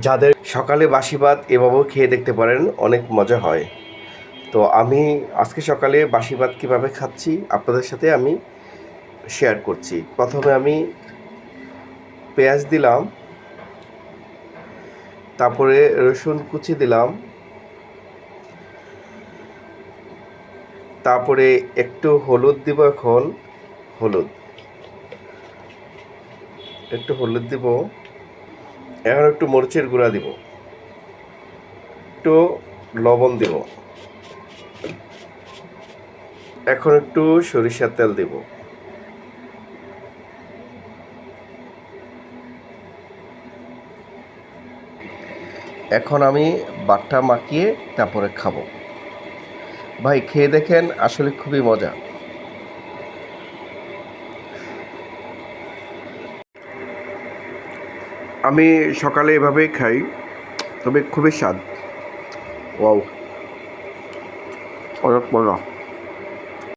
যাদের সকালে বাসি ভাত এভাবেও খেয়ে দেখতে পারেন, অনেক মজা হয়। তো আমি আজকে সকালে বাসি ভাত কীভাবে খাচ্ছি আপনাদের সাথে আমি শেয়ার করছি। প্রথমে আমি পেঁয়াজ দিলাম, তারপরে রসুন কুচি দিলাম, তারপরে একটু হলুদ দিব। এখন একটু হলুদ দিব। এখন একটু মরিচের গুঁড়া দিব, একটু লবণ দিব, এখন একটু সরিষার তেল দিব। এখন আমি বাটটা মাখিয়ে তারপরে খাবো। ভাই খেয়ে দেখেন, আসলে খুবই মজা। আমি সকালে এভাবেই খাই, তবে খুবই স্বাদ। ওয়াও, অনেক মজা।